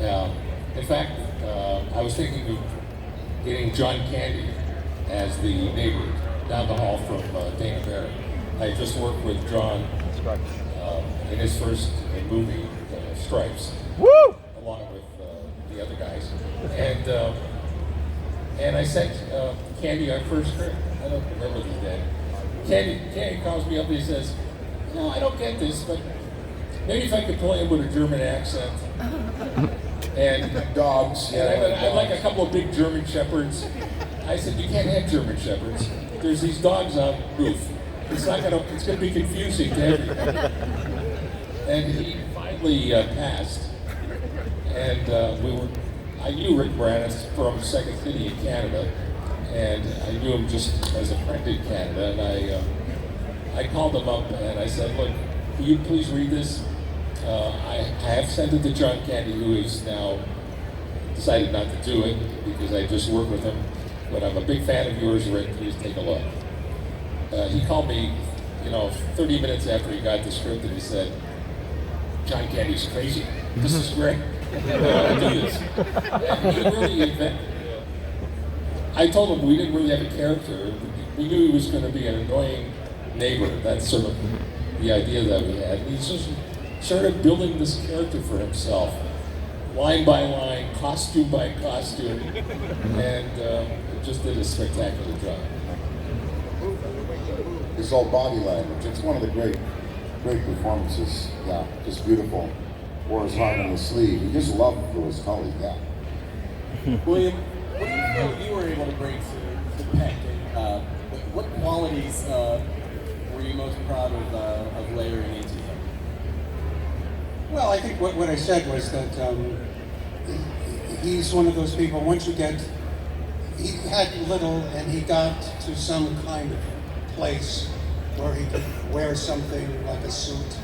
In fact, I was thinking of getting John Candy as the neighbor down the hall from Dana Barrett. I just worked with John in his first movie, Stripes, Woo! along with the other guys. And I sent Candy our first script. I don't remember the day. Candy calls me up and he says, "No, I don't get this, but maybe if I could play him with a German accent." And Dogs. and I'd like a couple of big German shepherds. I said, "You can't have German shepherds. There's these dogs on the roof. It's gonna be confusing to everyone." And he finally passed. And I knew Rick Moranis from Second City in Canada, and I knew him just as a friend in Canada. And I called him up and I said, "Look, will you please read this? I have sent it to John Candy, who has now decided not to do it because I just work with him. But I'm a big fan of yours, Rick. Please take a look." He called me, 30 minutes after he got the script, and he said, "John Candy's crazy. This is great. I do this." And he really, I told him we didn't really have a character. We knew he was going to be an annoying neighbor. That's sort of the idea that we had. And he just started building this character for himself, line by line, costume by costume, and just did a spectacular job. His whole body language. It's one of the great performances. Yeah, just beautiful. Wore his heart on his sleeve. He just loved Louis Tully. Yeah. William, what do you feel you were able to bring to Peck? And what qualities were you most proud of layering into him? Well, I think what I said was that he's one of those people, he had little and he got to some kind of place where he could wear something like a suit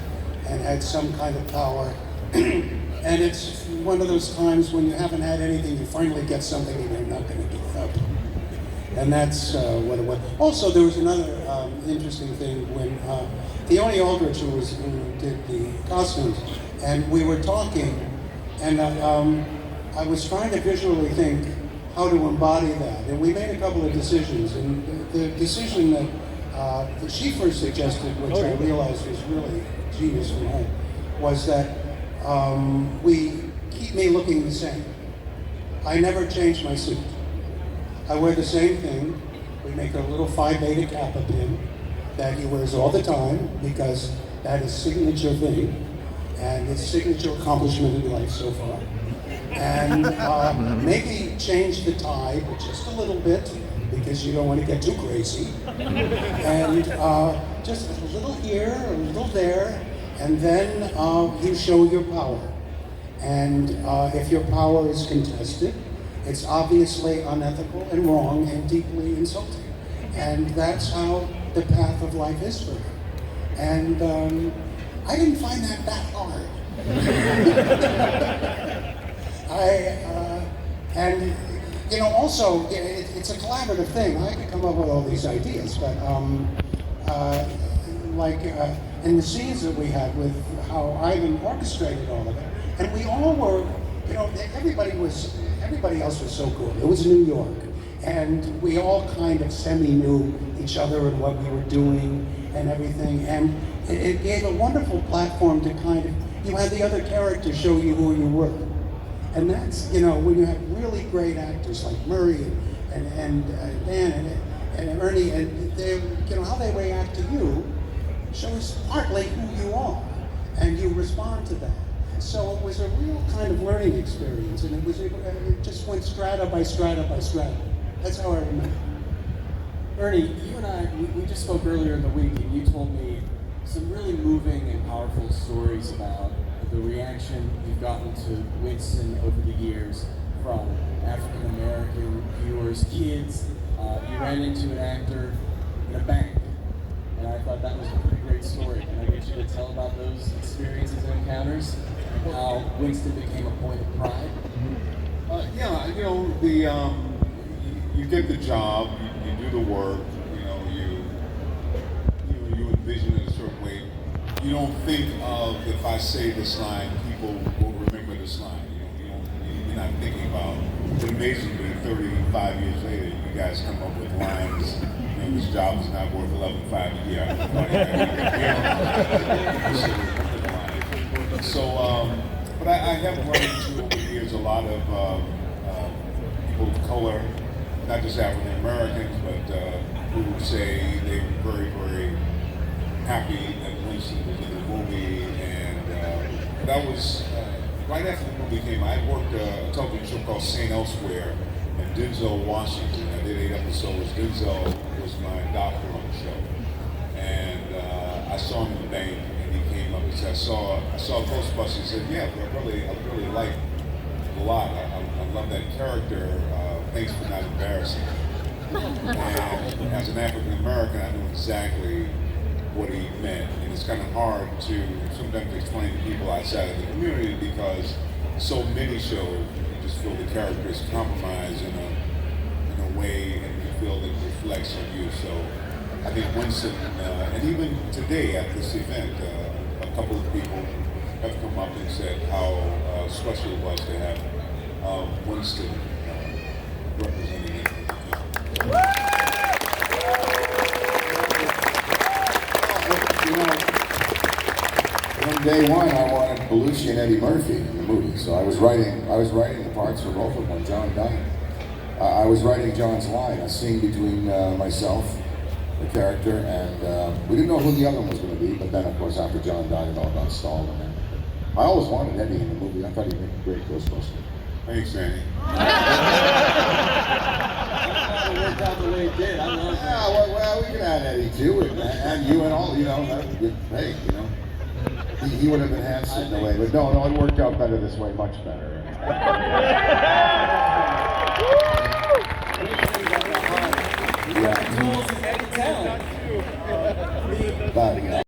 and had some kind of power. And it's one of those times when you haven't had anything, you finally get something and you're not going to give up. And that's what it was. Also, there was another interesting thing when Theone Aldrich, who did the costumes, and we were talking, and I was trying to visually think how to embody that. And we made a couple of decisions. And the decision that she first suggested, which I realized was really genius from her, was that we keep me looking the same. I never change my suit. I wear the same thing. We make a little Phi Beta Kappa pin that he wears all the time because that is signature thing and his signature accomplishment in life so far. And maybe change the tie, but just a little bit because you don't want to get too crazy. And just a little here, a little there, and then you show your power. And if your power is contested, it's obviously unethical and wrong and deeply insulting. And that's how the path of life is for her. And I didn't find that hard. Also, it's a collaborative thing. I could come up with all these ideas, but in the scenes that we had with how Ivan orchestrated all of it, and we all were, everybody else was so cool. It was New York, and we all kind of semi-knew each other and what we were doing and everything, and it gave a wonderful platform to you had the other characters show you who you were. And that's, when you have really great actors like Murray and Dan and Ernie, and they, how they react to you shows partly who you are, and you respond to that. So it was a real kind of learning experience, and it just went strata by strata by strata. That's how I remember. Ernie, you and I, we just spoke earlier in the week, and you told me some really moving and powerful stories about the reaction you've gotten to Winston over the years from African American viewers, kids. You ran into an actor in a bank, and I thought that was a pretty great story. Can I get you to tell about those experiences and encounters, and how Winston became a point of pride? You get the job, you do the work, you envision it a certain way. You don't think of, if I say this line, people will remember this line. You don't thinking about, it amazes me 35 years later, you guys come up with lines, you know, this job is not worth $11.5 a year. So, but I have run into over the years a lot of people of color, not just African Americans, but who say they were very, very happy that Winston was in the movie, and that was right after the movie came. I worked a television show called St. Elsewhere in Denzel, Washington. I did 8 episodes. Denzel was my doctor on the show, and I saw him in the bank, and he came up and said, "I saw Ghostbusters." He said, "Yeah, I really like it a lot. I love that character. Thanks for not embarrassing me." And as an African American, I knew exactly what he meant, and it's kind of hard to sometimes explain to people outside of the community because so many shows you just feel the characters compromise in a way, and you feel that it reflects on you. So I think Winston, and even today at this event, a couple of people have come up and said how special it was to have Winston representing it. You know, from day one, I wanted Belushi and Eddie Murphy in the movie, so I was writing the parts for both of them. John died. I was writing John's line, a scene between myself, the character, and we didn't know who the other one was going to be. But then, of course, after John died, it all got stalled. And I always wanted Eddie in the movie. I thought he'd make a great Ghostbuster. Thanks, Ernie. It worked out the way it did. I love it. Yeah, well, we could add Eddie too, and you and all, you know, that would be great, you know. He would have been handsome in a way, but no, it worked out better this way, much better. Yeah. Tools and talent. But,